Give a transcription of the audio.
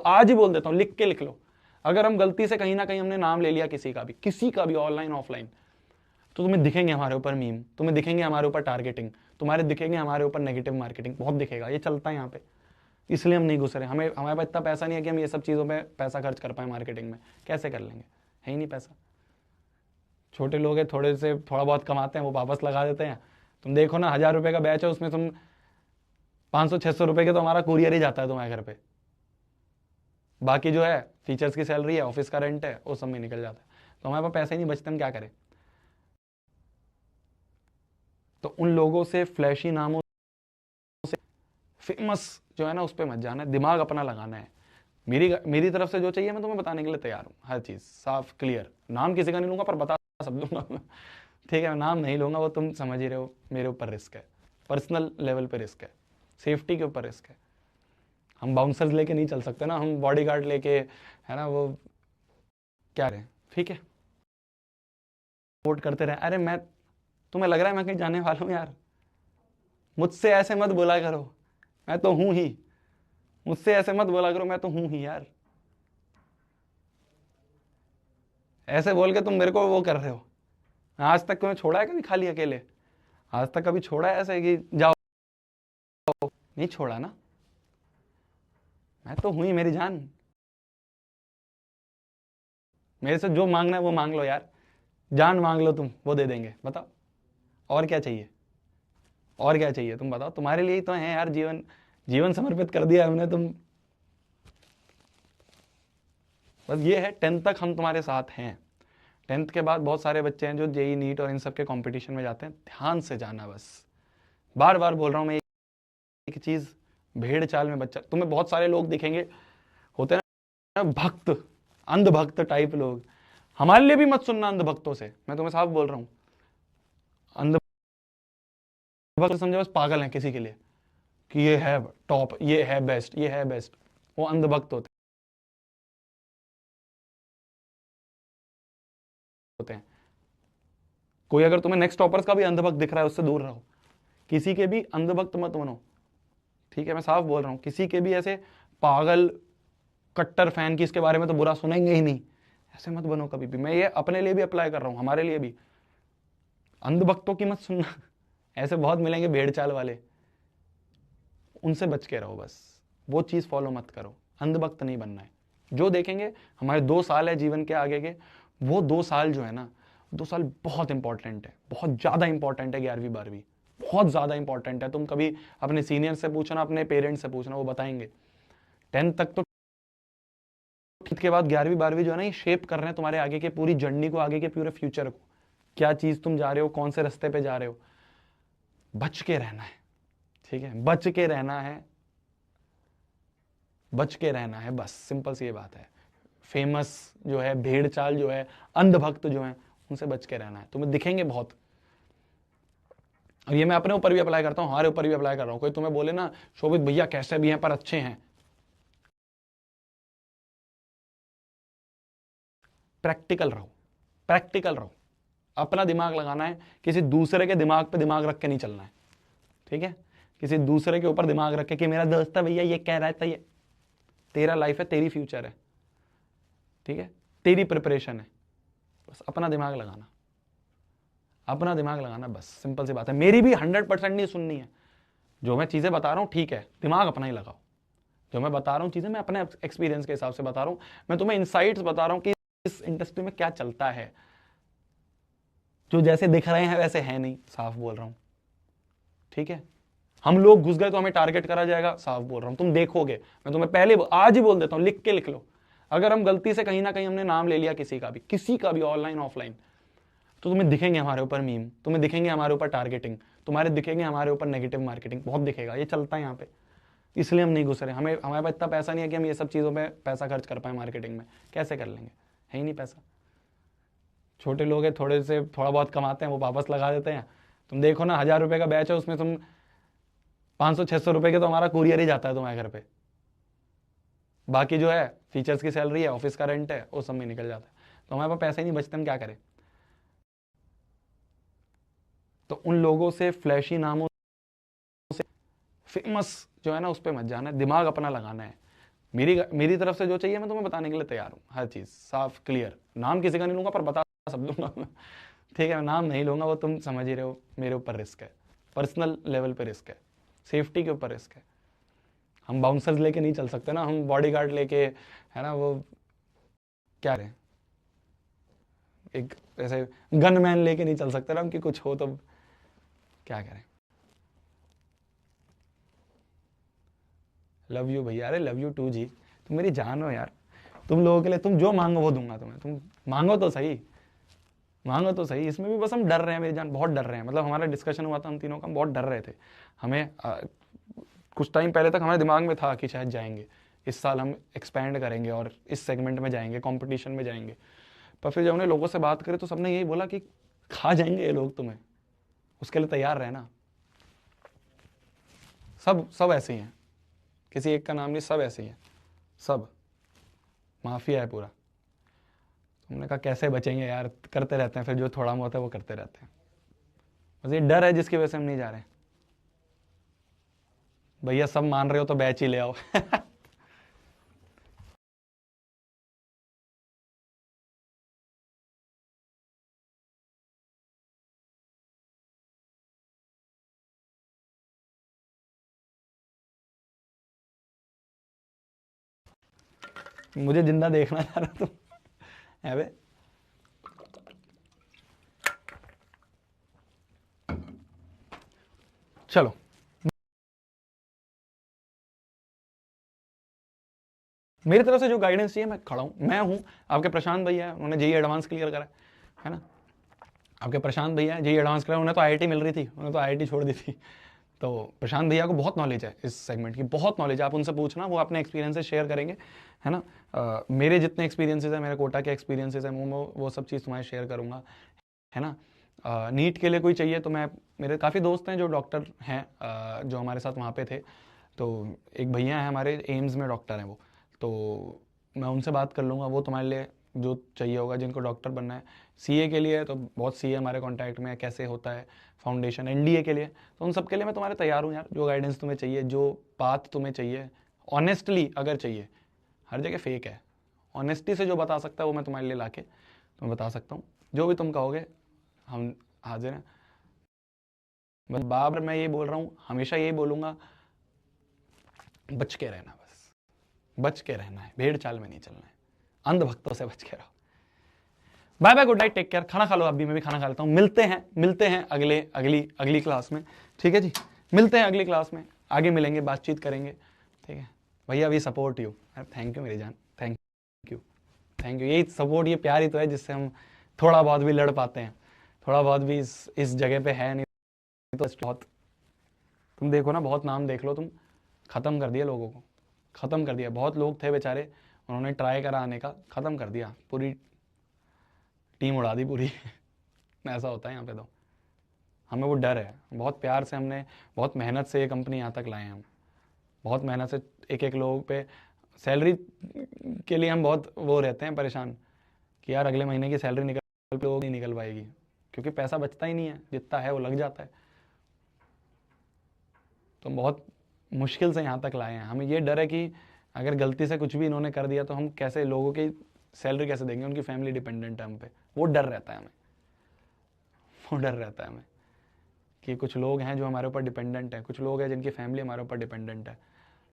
आज ही बोल देता हूँ, लिख के लिख लो। अगर हम गलती से कहीं ना कहीं हमने नाम ले लिया किसी का भी ऑनलाइन ऑफलाइन, तो तुम्हें दिखेंगे हमारे ऊपर मीम, तुम्हें दिखेंगे हमारे ऊपर टारगेटिंग, तुम्हारे दिखेंगे हमारे ऊपर नेगेटिव मार्केटिंग, बहुत दिखेगा। ये चलता है यहाँ पे, इसलिए हम नहीं घुस रहे। हमारे पास इतना पैसा नहीं है कि हम ये सब चीज़ों पे पैसा खर्च कर पाए मार्केटिंग में। कैसे कर लेंगे, है ही नहीं पैसा। छोटे लोग हैं, थोड़ा बहुत कमाते हैं, वो वापस लगा देते हैं। तुम देखो ना, 1000 रुपये का बैच है, उसमें तुम 500-600 रुपये के तो हमारा कुरियर ही जाता है तुम्हारे घर पे। बाकी जो है टीचर्स की सैलरी है, ऑफिस का रेंट है, वो सब में निकल जाता है। तो हमारे पास पैसे ही नहीं बचते, हम क्या करें। तो उन लोगों से, फ्लैशी नामों से, फेमस जो है ना, उस पर मत जाना है, दिमाग अपना लगाना है। मेरी तरफ से जो चाहिए मैं तुम्हें बताने के लिए तैयार हूँ, हर चीज़ साफ क्लियर। नाम किसी का नहीं लूंगा, पर बता सब दूंगा। ठीक है, मैं नाम नहीं लूंगा, वो तुम समझ ही रहे हो। मेरे ऊपर रिस्क है, पर्सनल लेवल पे रिस्क है, सेफ्टी के ऊपर रिस्क है। हम बाउंसर्स लेके नहीं चल सकते ना, हम बॉडीगार्ड लेके, है ना, वो क्या रहे। ठीक है, सपोर्ट करते रहे। अरे मैं, तुम्हें लग रहा है मैं कहीं जाने वाला हूँ यार, मुझसे ऐसे मत बोला करो, मैं तो हूं ही। मुझसे ऐसे मत बोला करो, मैं तो हूं ही यार। ऐसे बोल के तुम मेरे को वो कर रहे हो। आज तक तुम्हें छोड़ा है कभी खाली अकेले? आज तक कभी छोड़ा है ऐसे कि जाओ? नहीं छोड़ा ना। मैं तो हूं ही मेरी जान। मेरे से जो मांगना है वो मांग लो यार, जान मांग लो तुम, वो दे देंगे। बताओ और क्या चाहिए, और क्या चाहिए तुम बताओ। तुम्हारे लिए ही तो है यार, जीवन जीवन समर्पित कर दिया हमने। तुम बस ये है, 10th तक हम तुम्हारे साथ हैं। 10th के बाद बहुत सारे बच्चे हैं जो जेई नीट और इन सब के कंपटीशन में जाते हैं, ध्यान से जाना। बस बार बार बोल रहा हूं मैं एक चीज, भेड़ चाल में बच्चा, तुम्हें बहुत सारे लोग दिखेंगे, होते हैं ना भक्त, अंधभक्त टाइप लोग। हमारे लिए भी मत सुनना अंधभक्तों से, मैं तुम्हें साफ बोल रहा हूं। अंधभक्त समझे बस पागल है किसी के लिए, कि ये है टॉप, ये है बेस्ट, ये है बेस्ट। वो अंधभक्त होते हैं। कोई अगर तुम्हें नेक्स्ट टॉपर्स का भी अंधभक्त दिख रहा है, उससे दूर रहो। किसी के भी अंधभक्त मत बनो, ठीक है, मैं साफ बोल रहा हूं। किसी के भी ऐसे पागल कट्टर फैन की इसके बारे में तो बुरा सुनेंगे ही नहीं, ऐसे मत बनो कभी भी। मैं ये अपने लिए भी अप्लाई कर रहा हूं, हमारे लिए भी। अंधभक्तों की मत सुनना, ऐसे बहुत मिलेंगे भेड़ चाल वाले, उनसे बच के रहो। बस वो चीज फॉलो मत करो, अंधभक्त नहीं बनना है। जो देखेंगे, हमारे 2 साल है जीवन के आगे के, वो 2 साल जो है ना, 2 साल बहुत इंपॉर्टेंट है, बहुत ज्यादा इंपॉर्टेंट है। 11वीं 12वीं बहुत ज्यादा इंपॉर्टेंट है। तुम कभी अपने सीनियर से पूछना, अपने पेरेंट्स से पूछना, वो बताएंगे। 10th तक तो, के बाद 11वीं 12वीं जो है ना, ये शेप कर रहे हैं तुम्हारे आगे के पूरी जर्नी को, आगे के पूरे फ्यूचर को। क्या चीज तुम जा रहे हो, कौन से रास्ते पे जा रहे हो, बच के रहना है। ठीक है, बच के रहना है, बच के रहना है, बस सिंपल सी ये बात है। फेमस जो है, भेड़ चाल जो है, अंधभक्त जो है, उनसे बच के रहना है। तुम्हें दिखेंगे बहुत। और ये मैं अपने ऊपर भी अप्लाई करता हूं, हमारे ऊपर भी अप्लाई कर रहा हूं। कोई तुम्हें बोले ना, शोभित भैया कैसे भी हैं पर अच्छे हैं, प्रैक्टिकल रहो, प्रैक्टिकल रहो। अपना दिमाग लगाना है, किसी दूसरे के दिमाग पे दिमाग रख के नहीं चलना है। ठीक है, किसी दूसरे के ऊपर दिमाग रख के कि मेरा दोस्त है भैया ये कह रहा था, ये तेरा लाइफ है, तेरी फ्यूचर है। ठीक है, तेरी प्रिपरेशन है। बस अपना दिमाग लगाना, अपना दिमाग लगाना, बस सिंपल सी बात है। मेरी भी 100% नहीं सुननी है। जो मैं चीजें बता रहा हूं ठीक है, दिमाग अपना ही लगाओ। जो मैं बता रहा हूं चीजें, मैं अपने एक्सपीरियंस के हिसाब से बता रहा हूं। मैं तुम्हें इनसाइट्स बता रहा हूं कि इस इंडस्ट्री में क्या चलता है। जो जैसे दिख रहे हैं वैसे है नहीं, साफ बोल रहा हूं। ठीक है, हम लोग घुस गए तो हमें टारगेट करा जाएगा, साफ बोल रहा हूं। तुम देखोगे, मैं तुम्हें पहले आज ही बोल देता हूं, लिख के लिख लो। अगर हम गलती से कहीं ना कहीं हमने नाम ले लिया किसी का भी ऑनलाइन ऑफलाइन, तो तुम्हें दिखेंगे हमारे ऊपर मीम, तुम्हें दिखेंगे हमारे ऊपर टारगेटिंग, तुम्हारे दिखेंगे हमारे ऊपर नेगेटिव मार्केटिंग, बहुत दिखेगा। ये चलता है यहाँ पे, इसलिए हम नहीं घुस रहे। हमारे पास इतना पैसा नहीं है कि हम ये सब चीज़ों पे पैसा खर्च कर पाए मार्केटिंग में। कैसे कर लेंगे, है ही नहीं पैसा। छोटे लोग हैं, थोड़ा बहुत कमाते हैं, वो वापस लगा देते हैं। तुम देखो ना, 1000 रुपये का बैच है, उसमें तुम 500-600 रुपये के तो हमारा कुरियर ही जाता है तुम्हारे घर पे। बाकी जो है टीचर्स की सैलरी है, ऑफिस का रेंट है, वो सब में निकल जाता है। तो हमारे पास पैसे ही नहीं बचते, हम क्या करें। तो उन लोगों से, फ्लैशी नामों से, फेमस जो है ना, उस पर मत जाना है, दिमाग अपना लगाना है। मेरी तरफ से जो चाहिए मैं तुम्हें बताने के लिए तैयार हूँ, हर चीज़ साफ क्लियर। नाम किसी का नहीं लूंगा पर बता सब दूंगा मैं, ठीक है। नाम नहीं लूंगा, वो तुम समझ ही रहे हो, मेरे ऊपर रिस्क है, पर्सनल लेवल पे रिस्क है, सेफ्टी के ऊपर रिस्क है। हम बाउंसर्स लेके नहीं चल सकते ना, हम बॉडीगार्ड लेके, है ना, वो क्या रहे, एक ऐसे गनमैन लेके नहीं चल सकते ना हम, कि कुछ हो तो क्या करें। लव यू भैया, अरे लव यू टू जी, तुम मेरी जान हो यार। तुम लोगों के लिए तुम जो मांगो वो दूंगा तुम्हें, तुम मांगो तो सही, मांगो तो सही। इसमें भी बस हम डर रहे हैं मेरी जान, बहुत डर रहे हैं। मतलब हमारा डिस्कशन हुआ था हम तीनों का, हम बहुत डर रहे थे। हमें कुछ टाइम पहले तक हमारे दिमाग में था कि शायद जाएंगे इस साल, हम एक्सपैंड करेंगे और इस सेगमेंट में जाएंगे, कंपटीशन में जाएंगे। पर फिर जब हमने लोगों से बात करी तो सबने यही बोला कि खा जाएंगे ये लोग तुम्हें, उसके लिए तैयार रहना। सब सब ऐसे ही हैं, किसी एक का नाम नहीं, सब ऐसे ही हैं, सब माफिया है पूरा। हमने कहा कैसे बचेंगे यार, करते रहते हैं फिर जो थोड़ा बहुत है वो करते रहते हैं। बस ये डर है जिसकी वजह से हम नहीं जा रहे। भैया सब मान रहे हो तो बैच ही ले आओ। मुझे जिंदा देखना चाह रहा तुम, है बे। चलो, मेरी तरफ से जो गाइडेंस चाहिए मैं खड़ा हूं, मैं हूं। आपके प्रशांत भैया है, उन्होंने जेई एडवांस क्लियर करा है ना। आपके प्रशांत भैया है, जेई एडवांस करा, उन्हें तो आईआईटी मिल रही थी, उन्हें तो आईआईटी छोड़ दी थी। तो प्रशांत भैया को बहुत नॉलेज है इस सेगमेंट की, बहुत नॉलेज है। आप उनसे पूछना, वो अपने एक्सपीरियंसेस शेयर करेंगे, है ना। मेरे जितने एक्सपीरियंसेस है, मेरे कोटा के एक्सपीरियंसेस है, वो सब चीज़ तुम्हारे शेयर करूंगा, है ना। नीट के लिए कोई चाहिए तो मैं, मेरे काफ़ी दोस्त हैं जो डॉक्टर हैं, जो हमारे साथ वहाँ पे थे। तो एक भैया हैं हमारे, एम्स में डॉक्टर हैं वो, तो मैं उनसे बात कर लूँगा, वो तुम्हारे लिए जो चाहिए होगा, जिनको डॉक्टर बनना है। सीए के लिए तो बहुत सीए हमारे कांटेक्ट में है, कैसे होता है फाउंडेशन, एनडीए के लिए, तो उन सब के लिए मैं तुम्हारे तैयार हूँ यार। जो गाइडेंस तुम्हें चाहिए, जो पाथ तुम्हें चाहिए, ऑनेस्टली अगर चाहिए, हर जगह फेक है, ऑनेस्टी से जो बता सकता है वो मैं तुम्हारे लिए लाके तुम्हें बता सकता हूँ। जो भी तुम कहोगे हम हाजिर हैं। बस बाबर मैं ये बोल रहा हूँ, हमेशा यही बोलूँगा, बच के रहना, बस बच के रहना है, भेड़ चाल में नहीं चलना है, अंधभक्तों से बच के रहो। Bye bye, good night, take care. खाना खा लो अभी, मैं भी खाना खा लेता हूँ। मिलते हैं अगले अगली क्लास में, ठीक है जी। मिलते हैं अगली क्लास में, आगे मिलेंगे, बातचीत करेंगे, ठीक है। भैया we support you, thank you मेरी जान, थैंक यू, थैंक यू। यही सपोर्ट, ये प्यार ही तो है जिससे हम थोड़ा बहुत भी लड़ पाते हैं, थोड़ा बहुत भी इस जगह पे है। नहीं तो बहुत, तुम देखो ना, बहुत नाम देख लो तुम, ख़त्म कर दिया लोगों को, ख़त्म कर दिया। बहुत लोग थे बेचारे, उन्होंने ट्राई करा आने का, ख़त्म कर दिया, पूरी टीम उड़ा दी पूरी। ऐसा होता है यहाँ पे। तो हमें वो डर है, बहुत प्यार से हमने, बहुत मेहनत से ये कंपनी यहाँ तक लाए हैं हम, बहुत मेहनत से। एक एक लोग पे सैलरी के लिए हम बहुत वो रहते हैं परेशान, कि यार अगले महीने की सैलरी निकल, लोग नहीं निकल पाएगी, क्योंकि पैसा बचता ही नहीं है, जितना है वो लग जाता है। तो हम बहुत मुश्किल से यहाँ तक लाए हैं। हमें ये डर है कि अगर गलती से कुछ भी इन्होंने कर दिया तो हम कैसे लोगों की सैलरी कैसे देंगे, उनकी फैमिली डिपेंडेंट है हम पे, वो डर रहता है हमें, वो डर रहता है हमें, कि कुछ लोग हैं जो हमारे ऊपर डिपेंडेंट है, कुछ लोग हैं जिनकी फैमिली हमारे ऊपर डिपेंडेंट है।